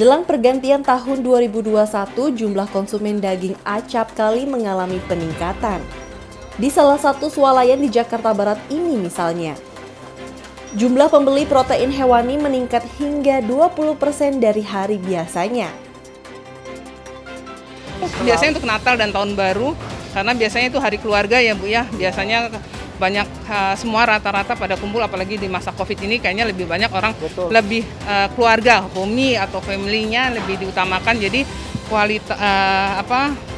Jelang pergantian tahun 2021, jumlah konsumen daging acap kali mengalami peningkatan. Di salah satu swalayan di Jakarta Barat ini misalnya, jumlah pembeli protein hewani meningkat hingga 20% dari hari biasanya. Biasanya untuk Natal dan Tahun Baru, karena biasanya itu hari keluarga ya Bu ya, biasanya banyak semua rata-rata pada kumpul, apalagi di masa Covid ini kayaknya lebih banyak orang lebih keluarga, homey atau family-nya lebih diutamakan, jadi kualitas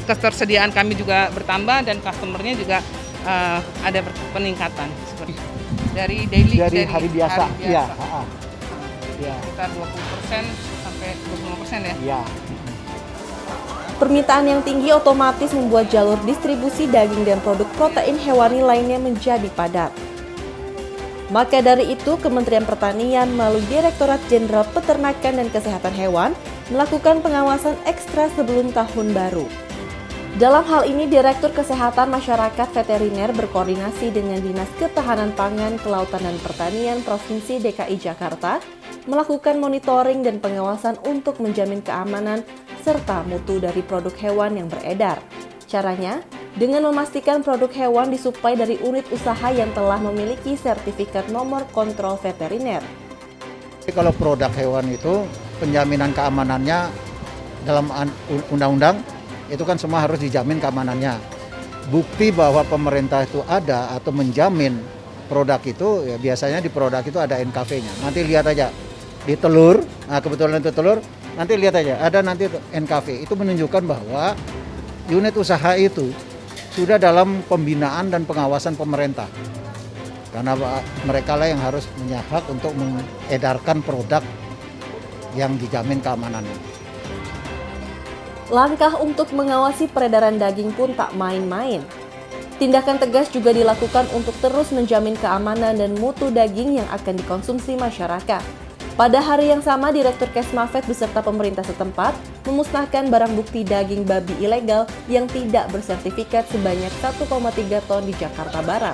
ketersediaan kami juga bertambah dan customer-nya juga ada peningkatan seperti dari hari biasa. Iya. Sekitar 20% sampai 25% ya. Iya. Permintaan yang tinggi otomatis membuat jalur distribusi daging dan produk protein hewani lainnya menjadi padat. Maka dari itu, Kementerian Pertanian melalui Direktorat Jenderal Peternakan dan Kesehatan Hewan melakukan pengawasan ekstra sebelum tahun baru. Dalam hal ini, Direktur Kesehatan Masyarakat Veteriner berkoordinasi dengan Dinas Ketahanan Pangan, Kelautan dan Pertanian Provinsi DKI Jakarta melakukan monitoring dan pengawasan untuk menjamin keamanan serta mutu dari produk hewan yang beredar. Caranya, dengan memastikan produk hewan disuplai dari unit usaha yang telah memiliki sertifikat nomor kontrol veteriner. Kalau produk hewan itu penjaminan keamanannya dalam undang-undang itu kan semua harus dijamin keamanannya. Bukti bahwa pemerintah itu ada atau menjamin produk itu ya biasanya di produk itu ada NKV-nya. Nanti lihat aja di telur, nah kebetulan itu telur, nanti lihat aja ada nanti NKV. Itu menunjukkan bahwa unit usaha itu sudah dalam pembinaan dan pengawasan pemerintah. Karena mereka lah yang harus punya hak untuk mengedarkan produk yang dijamin keamanannya. Langkah untuk mengawasi peredaran daging pun tak main-main. Tindakan tegas juga dilakukan untuk terus menjamin keamanan dan mutu daging yang akan dikonsumsi masyarakat. Pada hari yang sama, Direktur Kesmafet beserta pemerintah setempat memusnahkan barang bukti daging babi ilegal yang tidak bersertifikat sebanyak 1,3 ton di Jakarta Barat.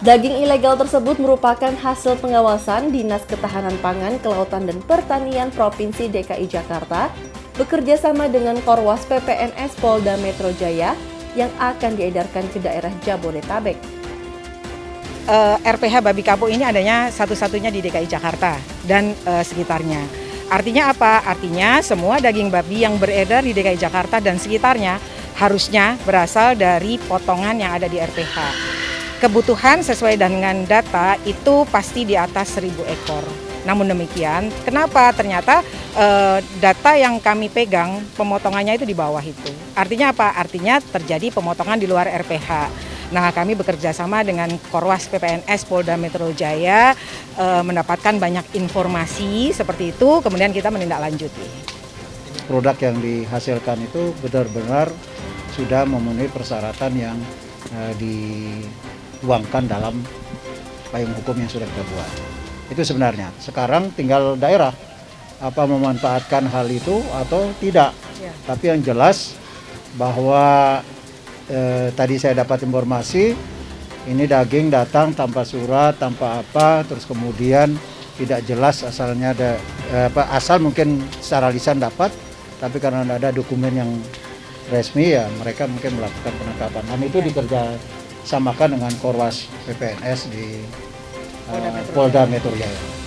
Daging ilegal tersebut merupakan hasil pengawasan Dinas Ketahanan Pangan, Kelautan dan Pertanian Provinsi DKI Jakarta bekerja sama dengan Korwas PPNS Polda Metro Jaya yang akan diedarkan ke daerah Jabodetabek. RPH babi kapuk ini adanya satu-satunya di DKI Jakarta dan sekitarnya. Artinya apa? Artinya semua daging babi yang beredar di DKI Jakarta dan sekitarnya harusnya berasal dari potongan yang ada di RPH. Kebutuhan sesuai dengan data itu pasti di atas 1.000 ekor. Namun demikian, kenapa ternyata data yang kami pegang pemotongannya itu di bawah itu? Artinya apa? Artinya terjadi pemotongan di luar RPH. Nah, kami bekerja sama dengan Korwas PPNS Polda Metro Jaya mendapatkan banyak informasi seperti itu, kemudian kita menindaklanjuti. Produk yang dihasilkan itu benar-benar sudah memenuhi persyaratan yang dituangkan dalam payung hukum yang sudah kita buat. Itu sebenarnya. Sekarang tinggal daerah apa memanfaatkan hal itu atau tidak. Ya. Tapi yang jelas bahwa tadi saya dapat informasi ini daging datang tanpa surat, tanpa apa, terus kemudian tidak jelas asalnya ada asal mungkin secara lisan dapat, tapi karena tidak ada dokumen yang resmi ya mereka mungkin melakukan penangkapan. Dan itu dikerjasamakan dengan Korwas PPNS di Polda Metro Jaya.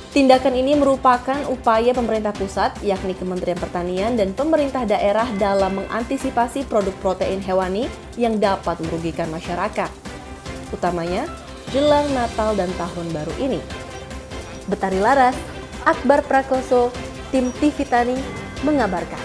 Tindakan ini merupakan upaya pemerintah pusat, yakni Kementerian Pertanian dan pemerintah daerah dalam mengantisipasi produk protein hewani yang dapat merugikan masyarakat, utamanya jelang Natal dan Tahun Baru ini. Betari Laras, Akbar Prakoso, Tim TV Tani mengabarkan.